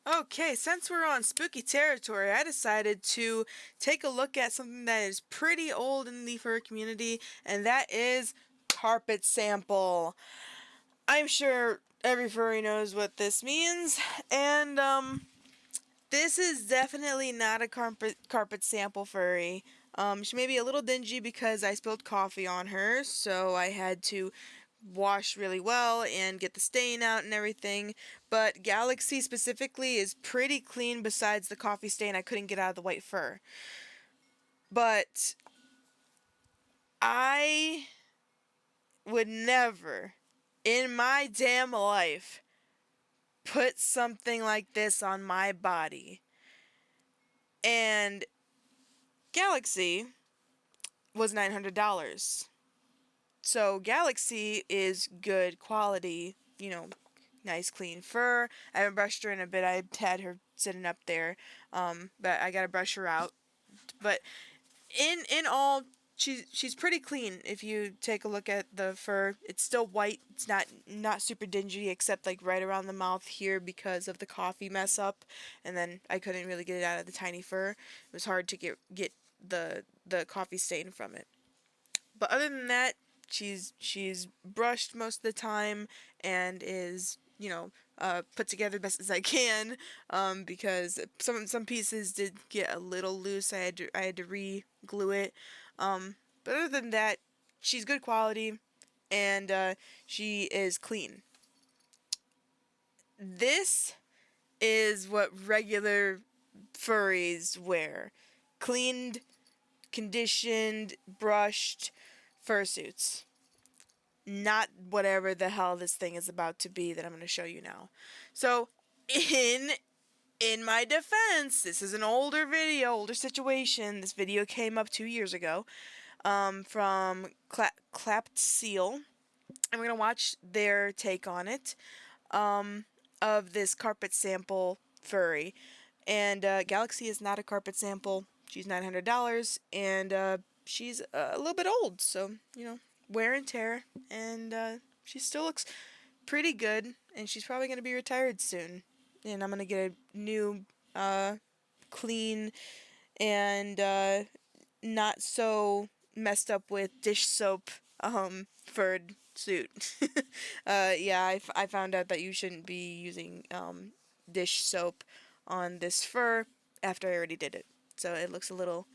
Okay, since we're on spooky territory, I decided to take a look at something that is pretty old in the fur community, and that is carpet sample. I'm sure every furry knows what this means, and this is definitely not a carpet sample furry. She may be a little dingy because I spilled coffee on her, so I had to wash really well and get the stain out and everything. But Galaxy specifically is pretty clean besides the coffee stain I couldn't get out of the white fur. But I would never in my damn life put something like this on my body. And Galaxy was $900. So Galaxy is good quality, nice clean fur. I haven't brushed her in a bit. I had her sitting up there, but I gotta brush her out. But in all, she's pretty clean. If you take a look at the fur, it's still white. It's not super dingy, except like right around the mouth here because of the coffee mess up, and then I couldn't really get it out of the tiny fur. It was hard to get the coffee stain from it. But other than that, she's brushed most of the time and is put together best as I can, because some pieces did get a little loose. I had to re-glue it. But other than that, she's good quality and she is clean. This is what regular furries wear: cleaned, conditioned, brushed fursuits. Not whatever the hell this thing is about to be that I'm going to show you now. So, in my defense, this is an older video, older situation. This video came up 2 years ago, from Clapped Seal, and we're gonna watch their take on it, of this carpet sample furry. And Galaxy is not a carpet sample. She's $900, and she's a little bit old, so wear and tear, and she still looks pretty good, and she's probably gonna be retired soon. And I'm gonna get a new, clean, and not so messed up with dish soap furred suit. Yeah, I found out that you shouldn't be using dish soap on this fur after I already did it. So it looks a little,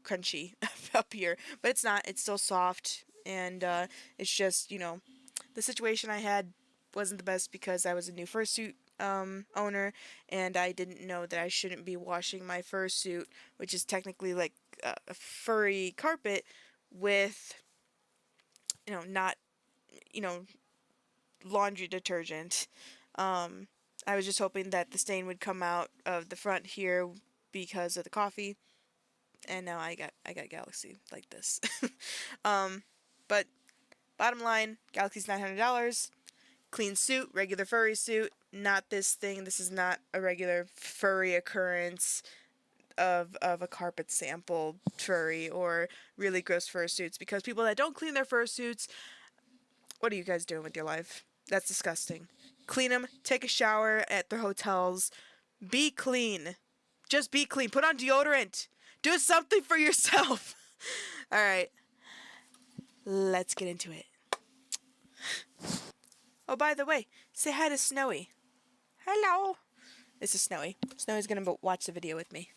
crunchy up here, but it's not. It's still soft, and it's just, the situation I had wasn't the best because I was a new fursuit owner, and I didn't know that I shouldn't be washing my fursuit, which is technically like a furry carpet, with not you know laundry detergent. I was just hoping that the stain would come out of the front here because of the coffee, and now I got Galaxy like this. But bottom line, Galaxy's $900. Clean suit, regular furry suit. Not this thing. This is not a regular furry occurrence of a carpet sample furry or really gross fursuits. Because people that don't clean their fursuits, what are you guys doing with your life? That's disgusting. Clean them. Take a shower at the hotels. Be clean. Just be clean. Put on deodorant. Do something for yourself. All right. Let's get into it. Oh, by the way, say hi to Snowy. Hello. This is Snowy. Snowy's gonna watch the video with me.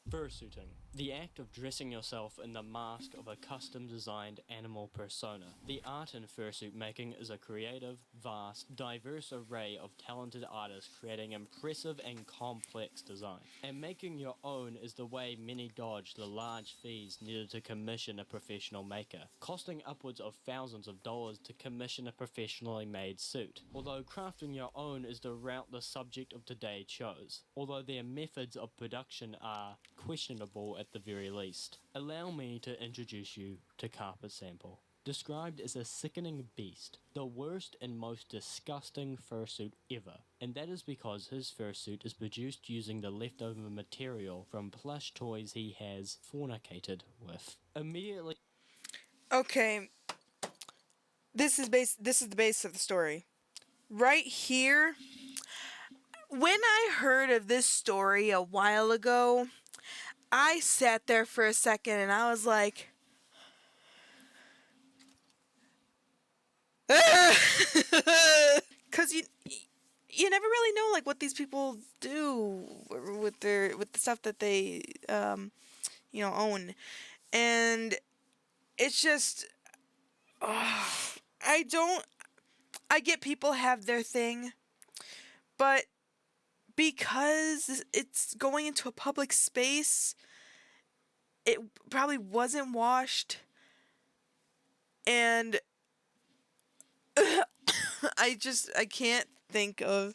Fursuiting. The act of dressing yourself in the mask of a custom-designed animal persona. The art in fursuit making is a creative, vast, diverse array of talented artists creating impressive and complex design. And making your own is the way many dodge the large fees needed to commission a professional maker, costing upwards of thousands of dollars to commission a professionally made suit. Although crafting your own is the route the subject of today chose, although their methods of production are questionable at the very least. Allow me to introduce you to Carpet Sample. Described as a sickening beast, the worst and most disgusting fursuit ever, and that is because his fursuit is produced using the leftover material from plush toys he has fornicated with. Immediately. Okay, this is the base of the story. Right here, When I heard of this story a while ago, I sat there for a second and I was like, because you never really know like what these people do with the stuff that they own, and it's just I don't I get people have their thing, but because it's going into a public space, it probably wasn't washed, and I can't think of,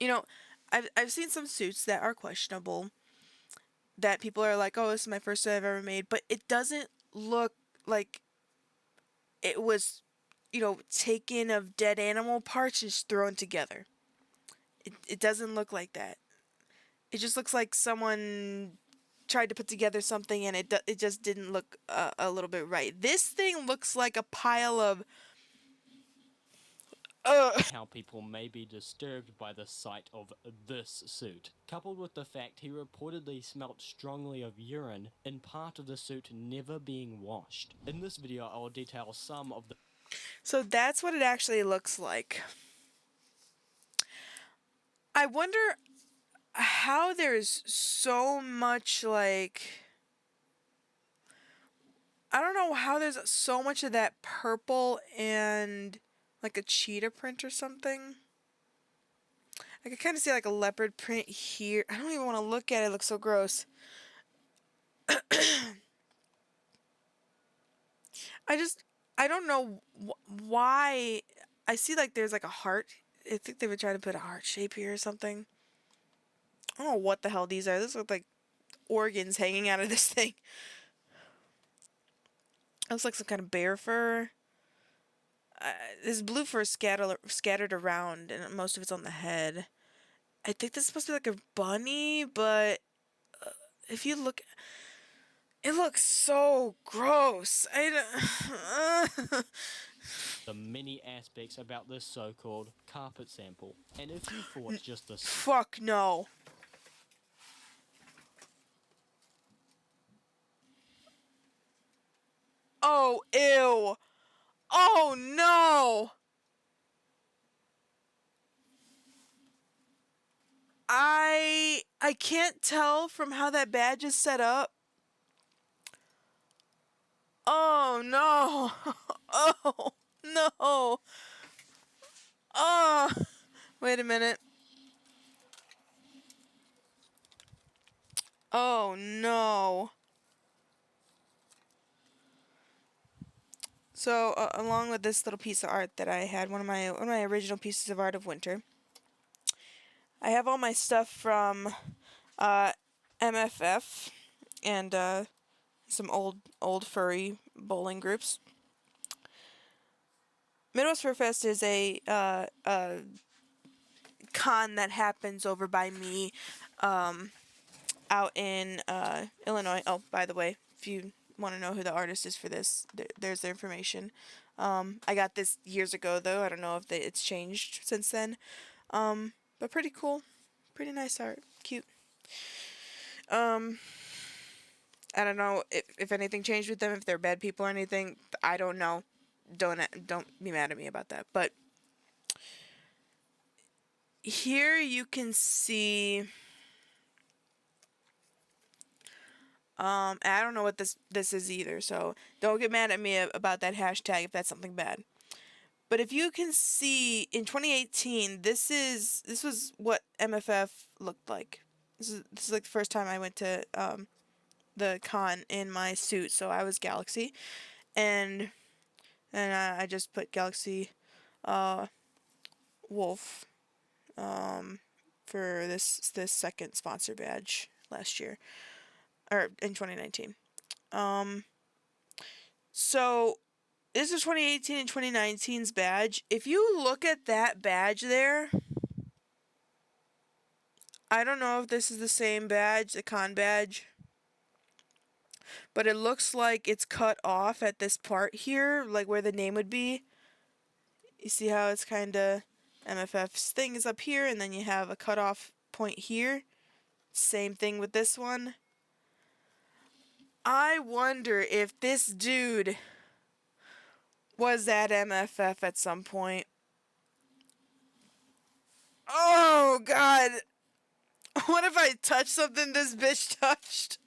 you know, I've seen some suits that are questionable that people are like, "Oh, this is my first suit I've ever made," but it doesn't look like it was, taken of dead animal parts and just thrown together. It doesn't look like that. It just looks like someone tried to put together something and it just didn't look a little bit right. This thing looks like a pile of How people may be disturbed by the sight of this suit, coupled with the fact he reportedly smelt strongly of urine in part of the suit never being washed. In this video, I will detail some of the So that's what it actually looks like. I wonder how there's so much I don't know how there's so much of that purple and like a cheetah print or something. I could kind of see like a leopard print here. I don't even want to look at it. It looks so gross. I don't know why. I see like there's like a heart. I think they were trying to put a heart shape here or something. I don't know what the hell these are. This look like organs hanging out of this thing. It looks like some kind of bear fur. This blue fur scattered around, and most of it's on the head. I think this is supposed to be like a bunny, but if you look, it looks so gross. the many aspects about this so-called carpet sample. And if you thought just the Fuck no. Oh, ew. Oh, no. I can't tell from how that badge is set up. Oh, no. Oh, no. Oh, wait a minute. Oh, no. So, along with this little piece of art that I had, one of my original pieces of art of winter, I have all my stuff from MFF and some old furry bowling groups. Midwest Fur Fest is a con that happens over by me, out in Illinois. Oh, by the way, if you want to know who the artist is for this, there's their information. I got this years ago, though. I don't know if it's changed since then. But pretty cool. Pretty nice art. Cute. I don't know if anything changed with them, if they're bad people or anything. I don't know. Don't be mad at me about that. But here you can see. I don't know what this is either, so don't get mad at me about that hashtag if that's something bad. But if you can see in 2018, this was what MFF looked like. This is like the first time I went to the con in my suit, so I was Galaxy, and I just put Galaxy Wolf for this second sponsor badge last year, or in 2019. So this is 2018 and 2019's badge. If you look at that badge there, I don't know if this is the same badge, the con badge, but it looks like it's cut off at this part here, like where the name would be. You see how it's kind of MFF's thing is up here, and then you have a cutoff point here. Same thing with this one. I wonder if this dude was at MFF at some point. Oh, God. What if I touch something this bitch touched?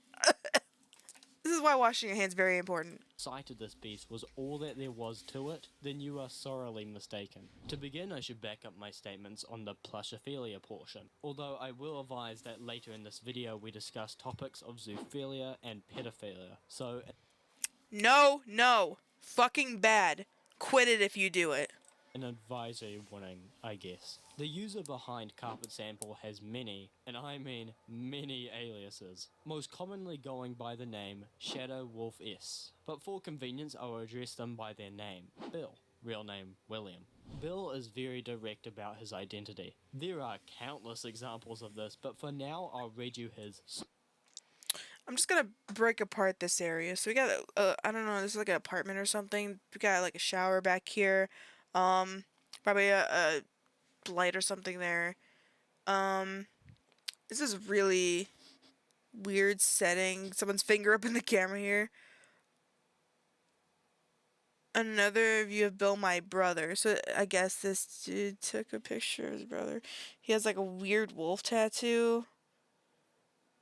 This is why washing your hands is very important. Sight of this beast was all that there was to it, then you are sorely mistaken. To begin, I should back up my statements on the plushophilia portion, although I will advise that later in this video we discuss topics of zoophilia and pedophilia, so... No. Fucking bad. Quit it if you do it. An advisory warning, I guess. The user behind Carpet Sample has many, and I mean many aliases, most commonly going by the name Shadow Wolf S. But for convenience I will address them by their name, Bill, real name William. Bill is very direct about his identity. There are countless examples of this, but for now I'll read you his... I'm just gonna break apart this area. So we got, I don't know, this is like an apartment or something. We got like a shower back here. Probably a light or something there. This is really weird setting. Someone's finger up in the camera here. Another view of Bill, my brother. So I guess this dude took a picture of his brother. He has like a weird wolf tattoo.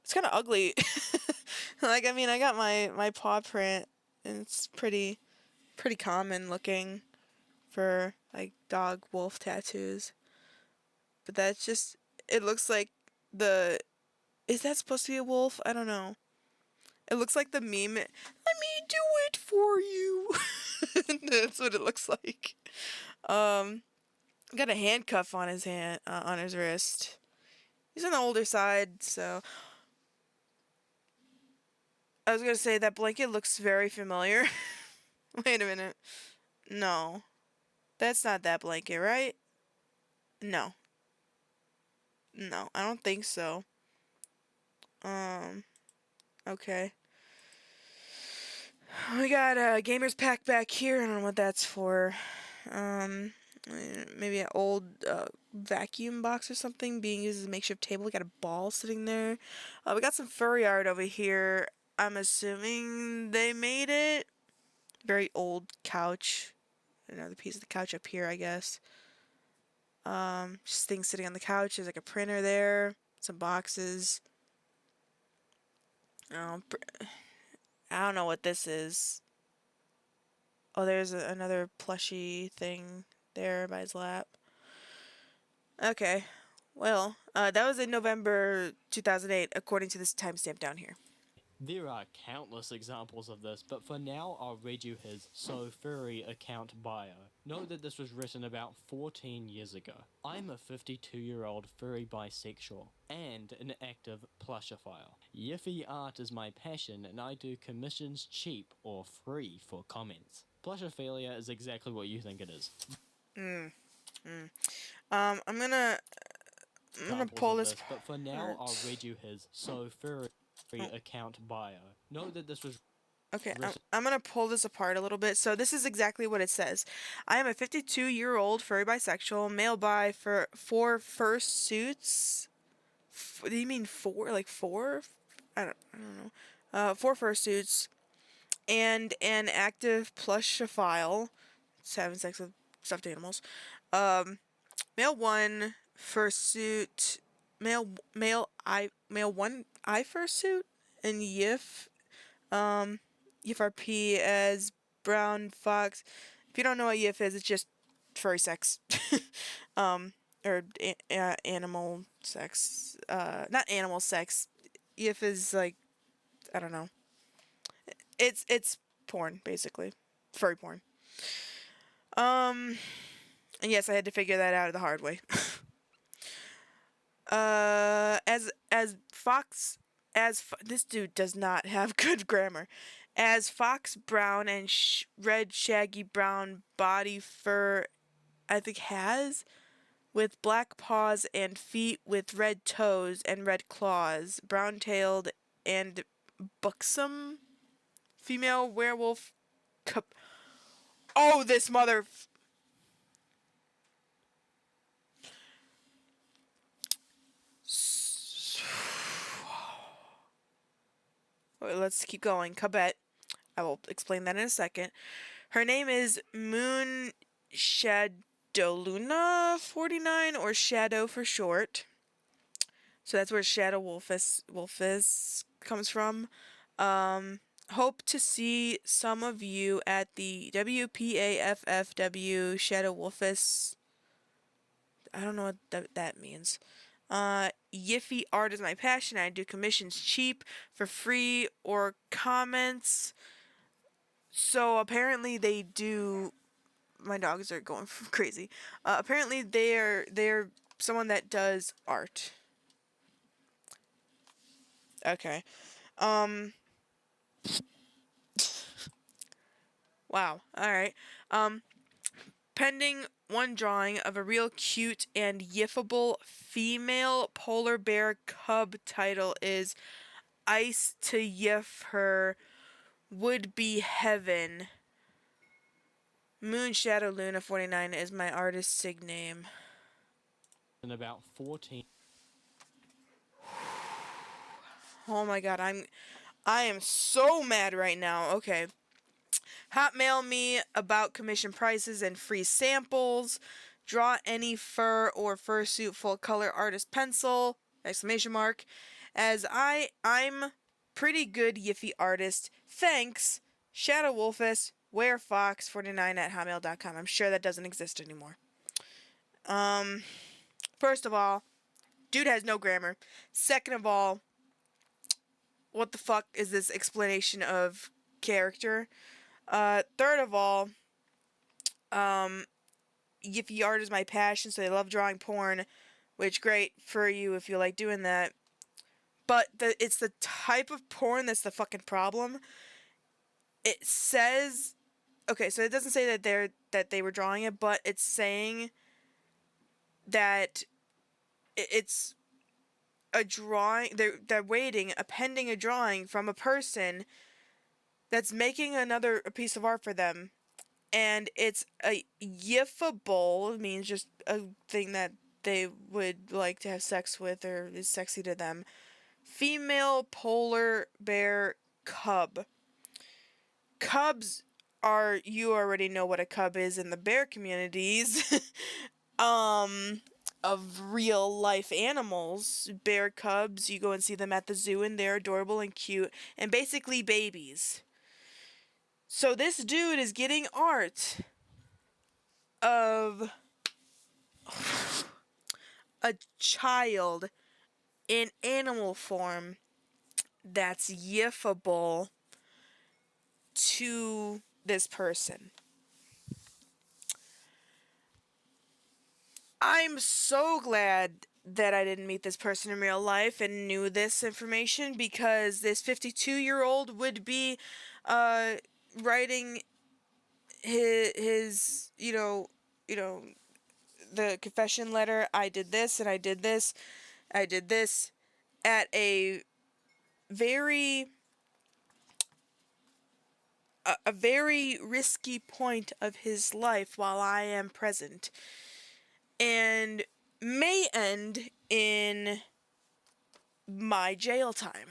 It's kind of ugly. Like, I mean, I got my paw print, and it's pretty common looking for like dog wolf tattoos. But that's just, it looks like the, is that supposed to be a wolf? I don't know. It looks like the meme, let me do it for you. That's what it looks like. Got a handcuff on his hand, on his wrist. He's on the older side, so. I was gonna say that blanket looks very familiar. Wait a minute. No. That's not that blanket, right? No. No, I don't think so. Okay. We got a gamer's pack back here. I don't know what that's for. Maybe an old vacuum box or something being used as a makeshift table. We got a ball sitting there. We got some furry art over here. I'm assuming they made it. Very old couch. Another piece of the couch up here, I guess. Just things sitting on the couch. There's like a printer there. Some boxes. I don't know what this is. Oh, there's another plushy thing there by his lap. Okay. Well, that was in November 2008, according to this timestamp down here. There are countless examples of this, but for now I'll read you his So Furry account bio. Note that this was written about 14 years ago. I'm a 52-year-old furry bisexual and an active plushophile. Yiffy art is my passion and I do commissions cheap or free for comments. Plushophilia is exactly what you think it is. I'm gonna pull this. But for now I'll read you his So Furry account bio. Note that this was okay. I'm gonna pull this apart a little bit. So this is exactly what it says. I am a 52-year-old furry bisexual, male bi for 4 fursuits. Do you mean 4? Like 4? I don't know. 4 fursuits, and an active plushophile. It's having sex with stuffed animals. Male 1 fursuit. Male 1 I fursuit, and YIFRP as brown fox. If you don't know what YIF is, it's just furry sex. Or animal sex. Not animal sex. YIF is like, I don't know. It's porn, basically. Furry porn. And yes, I had to figure that out the hard way. This dude does not have good grammar. As fox brown and red shaggy brown body fur, I think has, with black paws and feet with red toes and red claws, brown-tailed and buxom, female werewolf. Oh, this mother. let's keep going. Cubette. I will explain that in a second. Her name is Moon Shadowluna 49, or Shadow for short. So that's where GalaxyDaWolfie comes from. Hope to see some of you at the WPAFFW Shadow Wolfis. I don't know what that means. Yiffy art is my passion. I do commissions cheap, for free, or comments. So apparently they do. My dogs are going crazy. Apparently they're someone that does art. Okay. Um. Wow. All right. Pending one drawing of a real cute and yiffable female polar bear cub. Title is Ice to Yiff Her Would Be Heaven. Moon Shadow Luna 49 is my artist sig name. In about 14. Oh my god, I am so mad right now. Okay. Hotmail me about commission prices and free samples. Draw any fur or fursuit full color artist pencil! Exclamation mark. As I'm pretty good Yiffy artist. Thanks, Shadow Wolfus, werefox49 at hotmail.com. I'm sure that doesn't exist anymore. First of all, dude has no grammar. Second of all, what the fuck is this explanation of character? Third of all, Yiffy art is my passion, so they love drawing porn, which great for you if you like doing that. But it's the type of porn that's the fucking problem. It says, okay, so it doesn't say that they were drawing it, but it's saying that it's a drawing. They're waiting, appending a drawing from a person that's making a piece of art for them, and it's a yiffable, means just a thing that they would like to have sex with or is sexy to them. Female polar bear cub. Cubs are, you already know what a cub is in the bear communities. Of real life animals. Bear cubs, you go and see them at the zoo and they're adorable and cute and basically babies. So this dude is getting art of a child in animal form that's yiffable to this person. I'm so glad that I didn't meet this person in real life and knew this information, because this 52-year-old would be writing his the confession letter. I did this and I did this. I did this at a very a very risky point of his life while I am present, and may end in my jail time.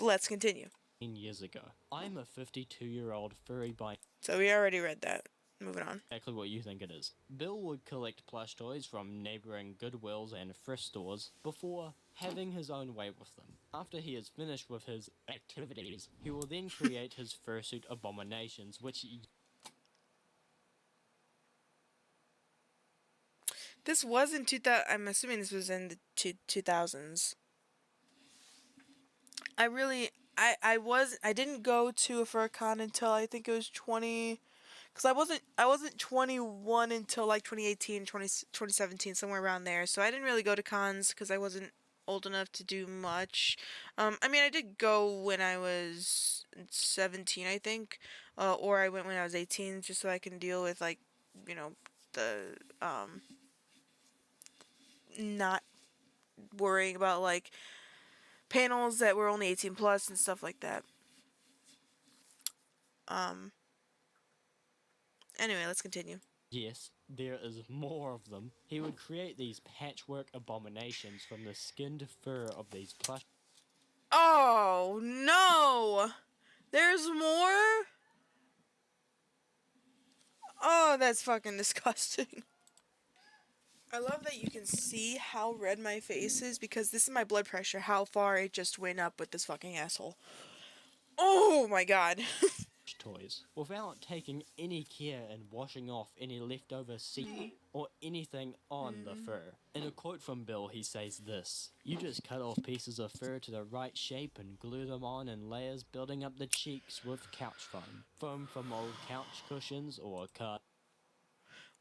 Let's continue. Years ago. I'm a 52-year-old furry by So we already read that. Moving on. exactly what you think it is. Bill would collect plush toys from neighboring Goodwills and thrift stores before having his own way with them. After he is finished with his activities, he will then create his fursuit abominations, which This was in 2000. I'm assuming this was in the 2000s. I didn't go to a furcon until I think it was 20, because I wasn't 21 until like 2018, 2017, somewhere around there. So I didn't really go to cons because I wasn't old enough to do much. I mean, I did go when I was 17, I think, or I went when I was 18, just so I can deal with, like, the not worrying about, like, panels that were only 18 plus and stuff like that. Anyway, let's continue. yes, there is more of them. He would create these patchwork abominations from the skinned fur of these plush Oh, no! There's more? Oh, that's fucking disgusting. I love that you can see how red my face is because this is my blood pressure, how far it just went up with this fucking asshole. Oh my god. Toys without taking any care in washing off any leftover seed or anything on the fur. In a quote from Bill, he says this: "You just cut off pieces of fur to the right shape and glue them on in layers, building up the cheeks with couch foam. Foam from old couch cushions or cut."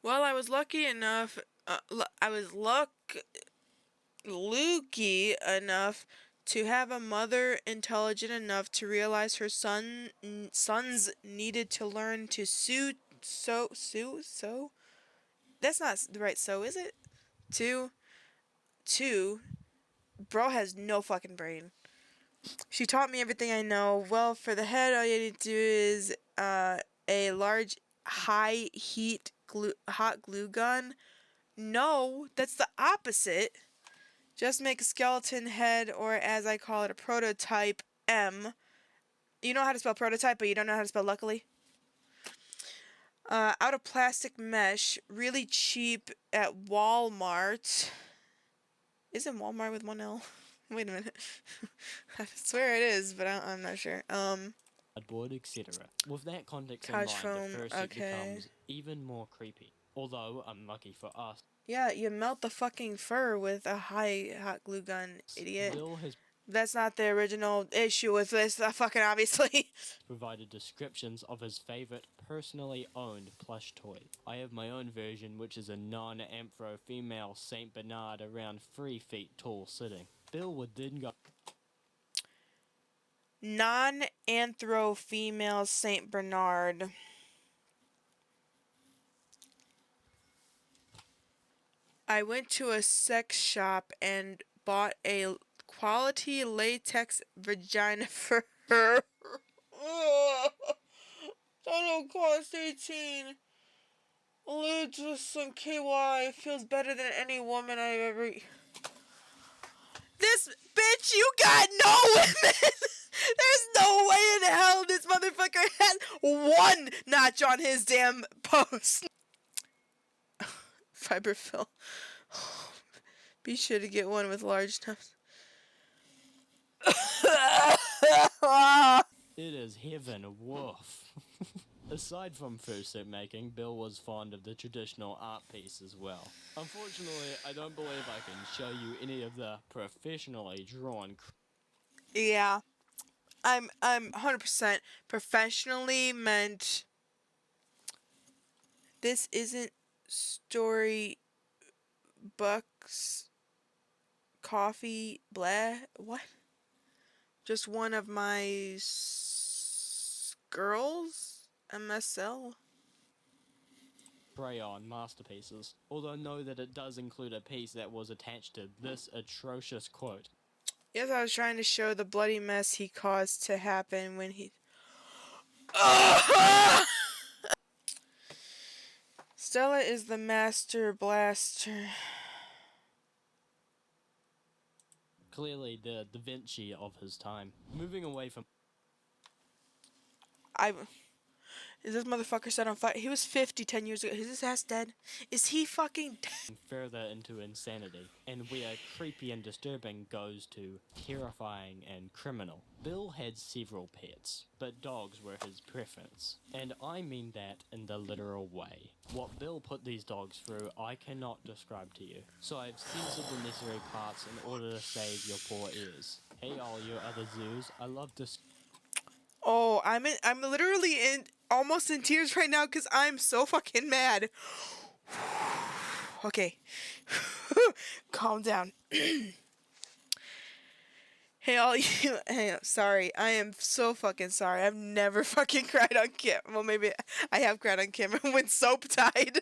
Well, I was lucky enough, Lukey enough to have a mother intelligent enough to realize her sons needed to learn to sew. That's not the right sew, is it? Two. Bro has no fucking brain. She taught me everything I know. Well, for the head, all you need to do is a large hot glue gun. No, that's the opposite. Just make a skeleton head, or as I call it, a prototype M. You know how to spell prototype, but you don't know how to spell luckily? Out of plastic mesh, really cheap at Walmart. Isn't Walmart with one L? Wait a minute. I swear it is, but I'm not sure. Cardboard, etc. With that context in Couch mind, foam, the fursuit becomes even more creepy. Although, unlucky for us, yeah, you melt the fucking fur with a hot glue gun, idiot. Bill has That's not the original issue with this, fucking obviously. provided descriptions of his favorite personally owned plush toy. I have my own version, which is a non-anthro female Saint Bernard around 3 feet tall sitting. Bill would then go Non-anthro female Saint Bernard. I went to a sex shop and bought a quality latex vagina for her. That'll cost 18. Lids with some KY. Feels better than any woman I've ever. This bitch, you got no women! There's no way in hell this motherfucker has one notch on his damn post. Fiberfill. Be sure to get one with large tufts. It is heaven, woof. Aside from fursuit making, Bill was fond of the traditional art piece as well. Unfortunately, I don't believe I can show you any of the professionally drawn Yeah. I'm 100% professionally meant. This isn't story bucks coffee blah what? Just one of my girls MSL. crayon masterpieces, although know that it does include a piece that was attached to this atrocious quote. Yes, I was trying to show the bloody mess he caused to happen when he. Stella is the master blaster. Clearly the Da Vinci of his time. Moving away from Is this motherfucker set on fire? He was 50 10 years ago. Is his ass dead? Is he fucking dead? further into insanity, and where creepy and disturbing goes to terrifying and criminal. Bill had several pets, but dogs were his preference, and I mean that in the literal way. What Bill put these dogs through I cannot describe to you, so I've censored the necessary parts in order to save your poor ears. Hey all you other zoos, I love to Oh, I'm literally almost in tears right now because I'm so fucking mad. Okay. Calm down. Hey, all you. Hey, sorry. I am so fucking sorry. I've never fucking cried on camera. Well, maybe I have cried on camera when soap died.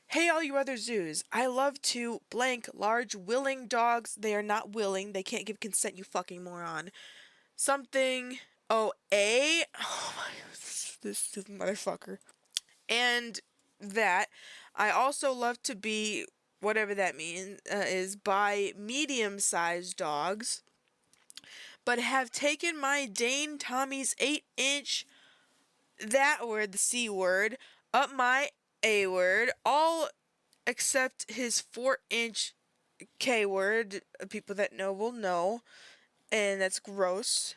Hey, all you other zoos. I love to blank large willing dogs. They are not willing. They can't give consent, you fucking moron. Something. Oh, A? Oh my. This motherfucker. And that. I also love to be, whatever that means, is by medium-sized dogs. but have taken my Dane Tommy's 8-inch, that word, the C word, up my A word, all except his 4-inch K word. People that know will know, and that's gross.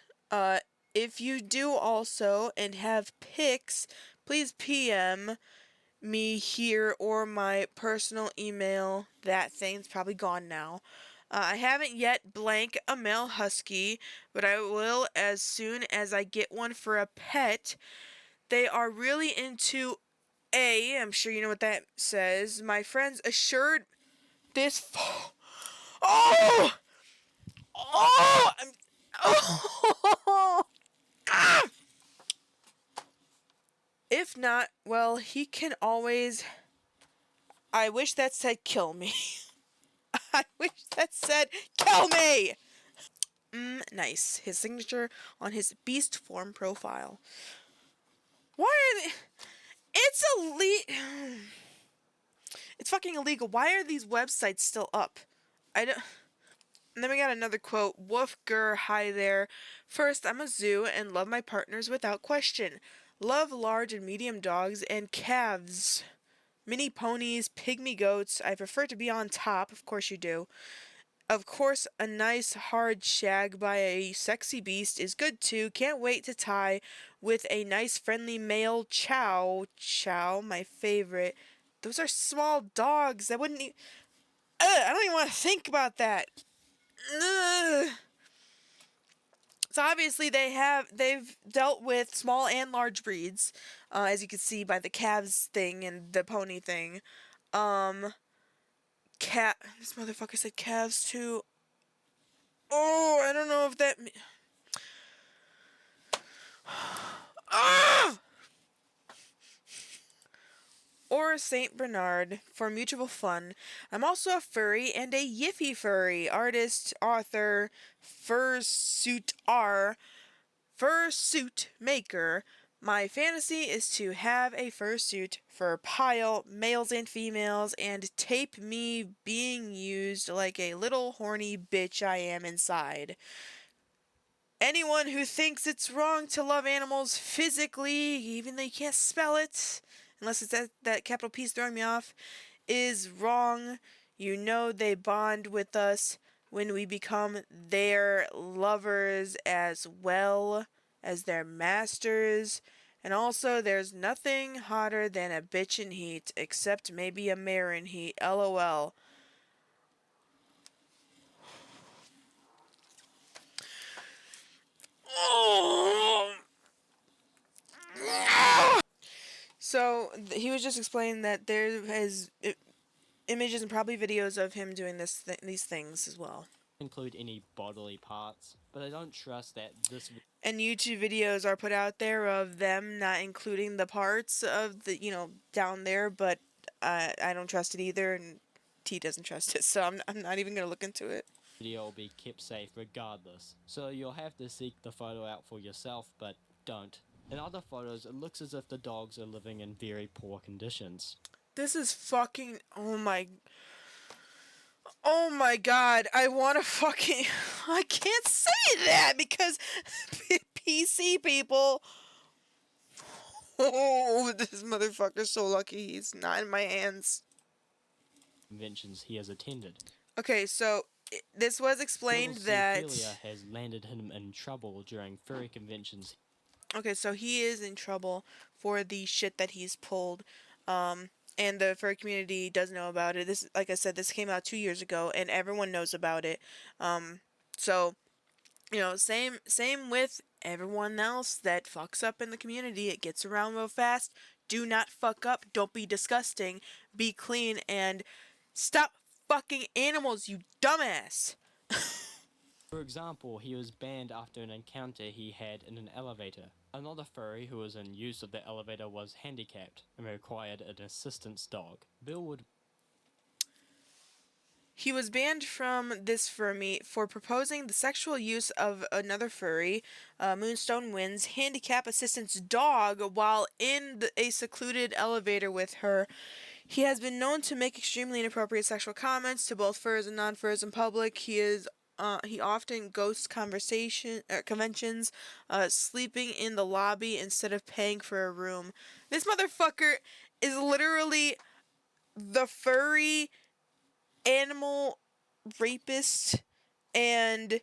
If you do also and have pics, please PM me here or my personal email. That thing's probably gone now. I haven't yet blank a male husky, but I will as soon as I get one for a pet. They are really into A. I'm sure you know what that says. My friends assured this. Oh! Oh! Oh! Ah! If not, well, he can always. I wish that said kill me. I wish that said kill me! Nice. His signature on his beast form profile. Why are they. It's illegal. It's fucking illegal. Why are these websites still up? I don't. And then we got another quote. Wolfger, hi there. First, I'm a zoo and love my partners without question. Love large and medium dogs and calves. Mini ponies, pygmy goats. I prefer to be on top. Of course you do. Of course, a nice hard shag by a sexy beast is good too. Can't wait to tie with a nice friendly male chow. Chow, my favorite. Those are small dogs. I wouldn't I don't even want to think about that. Ugh. So obviously they've dealt with small and large breeds, as you can see by the calves thing and the pony thing. Cat. This motherfucker said calves too. Oh, I don't know if that. Ah! Or Saint Bernard for mutual fun. I'm also a furry and a yiffy furry artist, author, fursuit maker. My fantasy is to have a fursuit fur pile, males and females, and tape me being used like a little horny bitch I am inside. Anyone who thinks it's wrong to love animals physically, even though you can't spell it, unless it's that capital P's throwing me off, is wrong. You know they bond with us when we become their lovers as well as their masters. And also, there's nothing hotter than a bitch in heat, except maybe a mare in heat. LOL. So he was just explaining that there is images and probably videos of him doing these things as well. Include any bodily parts, but I don't trust that this. And YouTube videos are put out there of them not including the parts of the down there, but I don't trust it either, and T doesn't trust it, so I'm not even gonna look into it. Video will be kept safe regardless, so you'll have to seek the photo out for yourself, but don't. In other photos, it looks as if the dogs are living in very poor conditions. This is fucking oh my god, I want to fucking I can't say that because PC people. Oh, this motherfucker's so lucky he's not in my hands. Conventions he has attended. Okay, so this was explained that has landed him in trouble during furry conventions. Okay, so he is in trouble for the shit that he's pulled, and the furry community does know about it. This, like I said, this came out 2 years ago, and everyone knows about it. So same with everyone else that fucks up in the community. It gets around real fast. Do not fuck up. Don't be disgusting. Be clean and stop fucking animals, you dumbass. For example, he was banned after an encounter he had in an elevator. Another furry who was in use of the elevator was handicapped and required an assistance dog. Bill would. He was banned from this furry for proposing the sexual use of another furry, Moonstone Wind's handicap assistance dog, while in a secluded elevator with her. He has been known to make extremely inappropriate sexual comments to both furs and non-furs in public. He is he often ghosts conventions, sleeping in the lobby instead of paying for a room. This motherfucker is literally the furry animal rapist and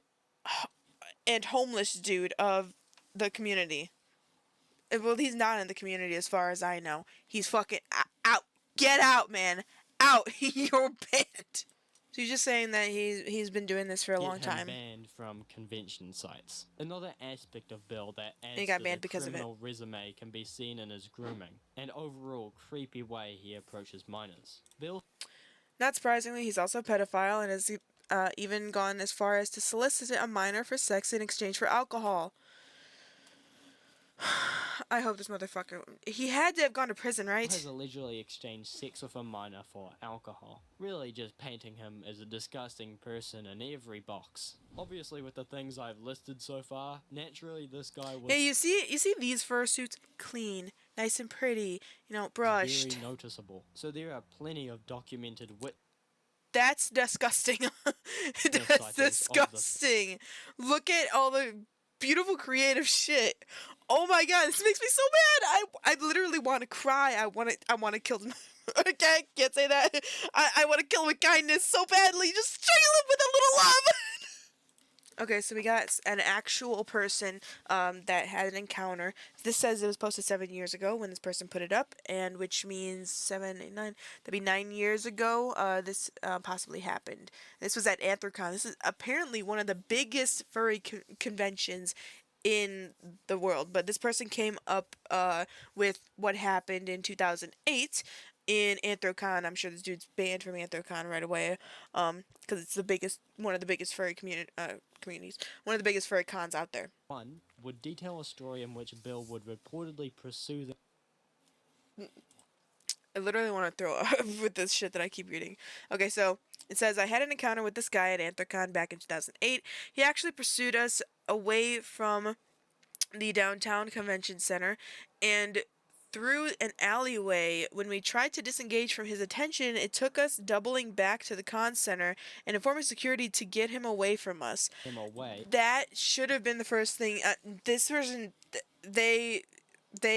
homeless dude of the community. Well, he's not in the community as far as I know. He's fucking out. Get out, man. Out. You're banned. So he's just saying that he's been doing this for a long Get him time. banned from convention sites. Another aspect of Bill that And he adds got to banned the because of it. criminal resume can be seen in his grooming and overall creepy way he approaches minors. Bill, Not surprisingly, he's also a pedophile and has even gone as far as to solicit a minor for sex in exchange for alcohol. I hope this motherfucker. He had to have gone to prison, right? has allegedly exchanged sex with a minor for alcohol, really just painting him as a disgusting person in every box. Obviously, with the things I've listed so far, naturally this guy was Yeah, you see these fursuits clean, nice and pretty, brushed. very noticeable. So there are plenty of documented That's disgusting. That's disgusting. Look at all the beautiful creative shit. Oh my god, this makes me so mad. I literally want to cry. I want to kill them. Okay, can't say that. I want to kill him with kindness so badly. Just strangle him with a little love. Okay, so we got an actual person that had an encounter. This says it was posted 7 years ago when this person put it up, and which means 7, 8, 9. That'd be 9 years ago. This possibly happened. This was at Anthrocon. This is apparently one of the biggest furry conventions in the world. But this person came up with what happened in 2008 in Anthrocon. I'm sure this dude's banned from Anthrocon right away, because it's one of the biggest furry communities, one of the biggest furry cons out there. One would detail a story in which Bill would reportedly pursue the I literally want to throw up with this shit that I keep reading. Okay, so it says, I had an encounter with this guy at Anthrocon back in 2008. He actually pursued us away from the downtown convention center and through an alleyway. When we tried to disengage from his attention, it took us doubling back to the con center and informing security to get him away from us. him away. That should have been the first thing. This person, they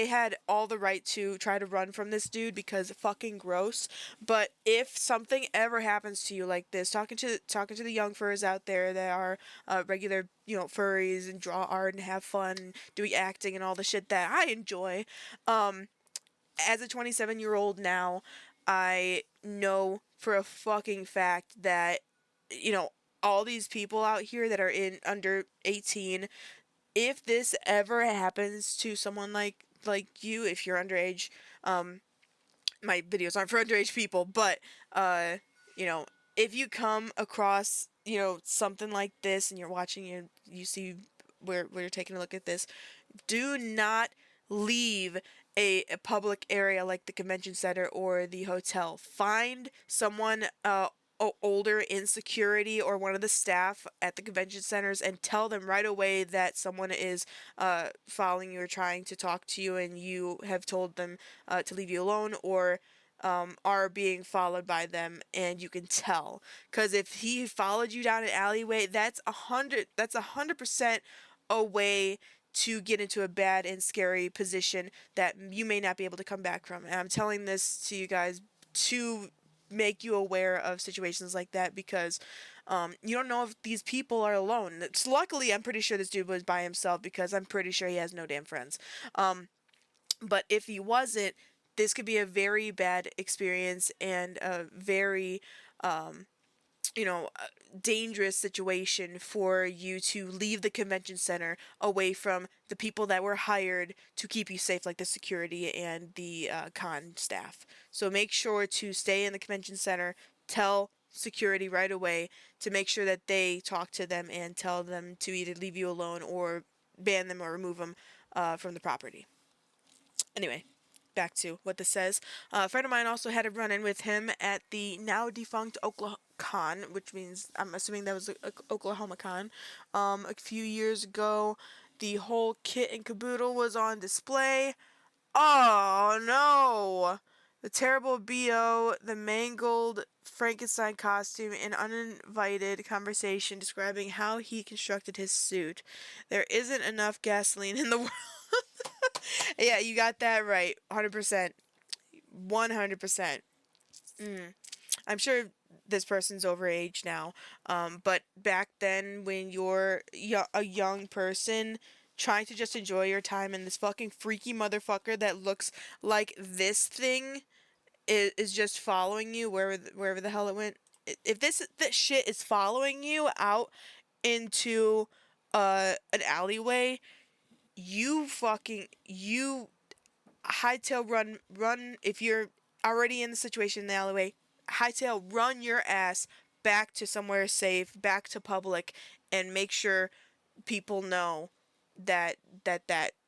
had all the right to try to run from this dude because fucking gross. But if something ever happens to you like this, talking to the young furs out there that are regular, furries and draw art and have fun doing acting and all the shit that I enjoy, as a 27-year-old now, I know for a fucking fact that all these people out here that are under 18, if this ever happens to someone like you, if you're underage, my videos aren't for underage people, but if you come across something like this and you're watching and you see where you're taking a look at this, do not leave a public area like the convention center or the hotel. Find someone older in security or one of the staff at the convention centers and tell them right away that someone is following you or trying to talk to you, and you have told them to leave you alone, or are being followed by them, and you can tell. Because if he followed you down an alleyway, that's 100% a way to get into a bad and scary position that you may not be able to come back from. And I'm telling this to you guys to make you aware of situations like that, because you don't know if these people are alone. Luckily, I'm pretty sure this dude was by himself, because I'm pretty sure he has no damn friends. But if he wasn't, this could be a very bad experience and a very dangerous situation for you to leave the convention center away from the people that were hired to keep you safe, like the security and the con staff. So make sure to stay in the convention center. Tell security right away to make sure that they talk to them and tell them to either leave you alone or ban them or remove them from the property. Anyway, back to what this says. A friend of mine also had a run-in with him at the now defunct Oklahoma Con, which means I'm assuming that was Oklahoma Con. A few years ago, the whole kit and caboodle was on display. Oh no! The terrible BO, the mangled Frankenstein costume, and uninvited conversation describing how he constructed his suit. There isn't enough gasoline in the world. Yeah, you got that right. 100%. 100%. I'm sure this person's overage now. But back then, when you're a young person trying to just enjoy your time, and this fucking freaky motherfucker that looks like this thing is just following you wherever the hell it went. If this shit is following you out into an alleyway, you hightail run if you're already in the situation in the alleyway. Hightail run your ass back to somewhere safe, back to public, and make sure people know that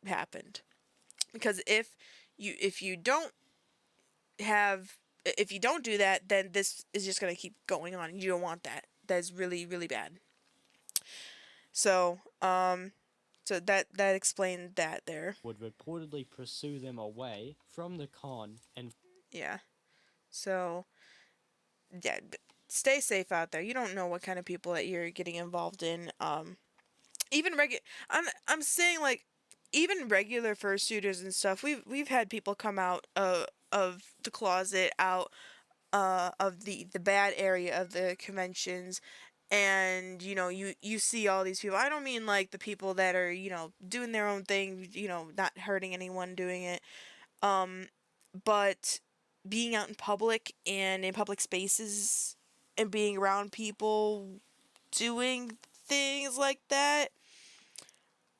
happened. Because if you don't have if you don't do that, then this is just gonna keep going on. You don't want that. That's really, really bad. So, so that explained that there. Would reportedly pursue them away from the con and Yeah. So, yeah, stay safe out there. You don't know what kind of people that you're getting involved in. Even I'm saying, like, even regular fursuiters and stuff. We've had people come out of the closet, out of the bad area of the conventions, and you see all these people. I don't mean like the people that are doing their own thing, not hurting anyone doing it, but being out in public and in public spaces and being around people doing things like that.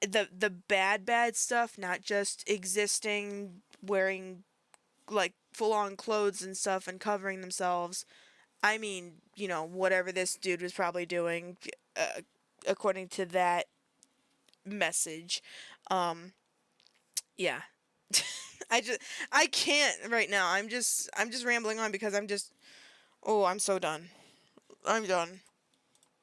The bad stuff, not just existing wearing like full on clothes and stuff and covering themselves. I mean, whatever this dude was probably doing, uh, according to that message. Yeah. I can't right now. I'm just rambling on because I'm so done. I'm done.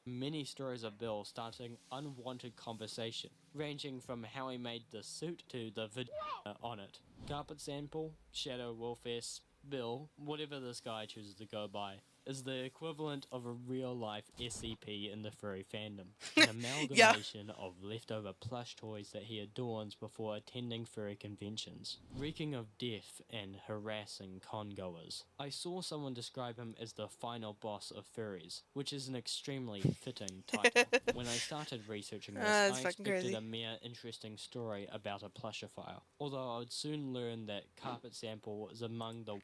many stories of Bill starting unwanted conversation, ranging from how he made the suit to the video on it. Carpet sample, Shadow Wolfie, Bill, whatever this guy chooses to go by, is the equivalent of a real-life SCP in the furry fandom. An amalgamation of leftover plush toys that he adorns before attending furry conventions, reeking of death and harassing con-goers. I saw someone describe him as the final boss of furries, which is an extremely fitting title. When I started researching this, I expected crazy. a mere interesting story about a plushophile, although I would soon learn that Carpet Sample was among the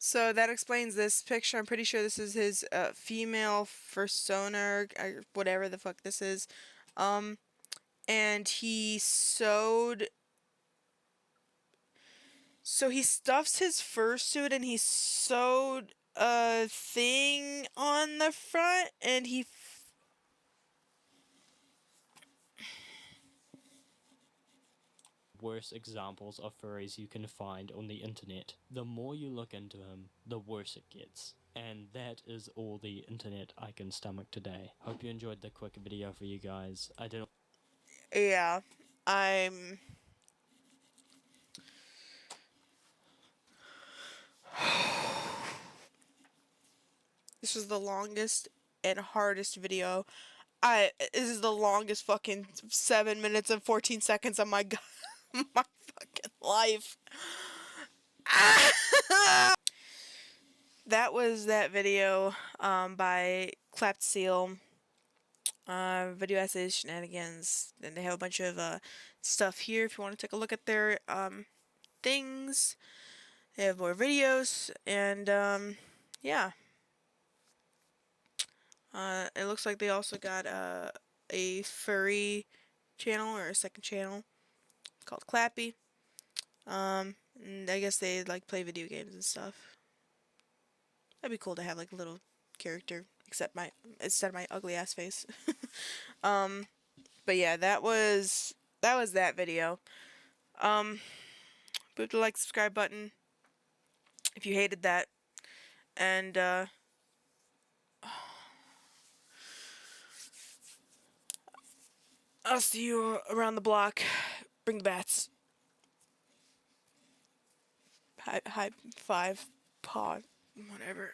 So that explains this picture. I'm pretty sure this is his female persona, or whatever the fuck this is. And he sewed. So he stuffs his fursuit and he sewed a thing on the front, and he. worst examples of furries you can find on the internet. The more you look into him, the worse it gets. And that is all the internet I can stomach today. Hope you enjoyed the quick video for you guys. I didn't. Yeah, I'm. This was the longest and hardest video. This is the longest fucking 7 minutes and 14 seconds of my my fucking life. That was that video by Clapped Seal. Video essays, shenanigans. Then they have a bunch of stuff here if you want to take a look at their things. They have more videos, and yeah. It looks like they also got a furry channel, or a second channel called Clappy. And I guess they like play video games and stuff. That'd be cool to have like a little character, instead of my ugly ass face. But yeah, that was that video. Put the like, subscribe button if you hated that, and I'll see you around the block. Bring the bats. high five pod, whatever.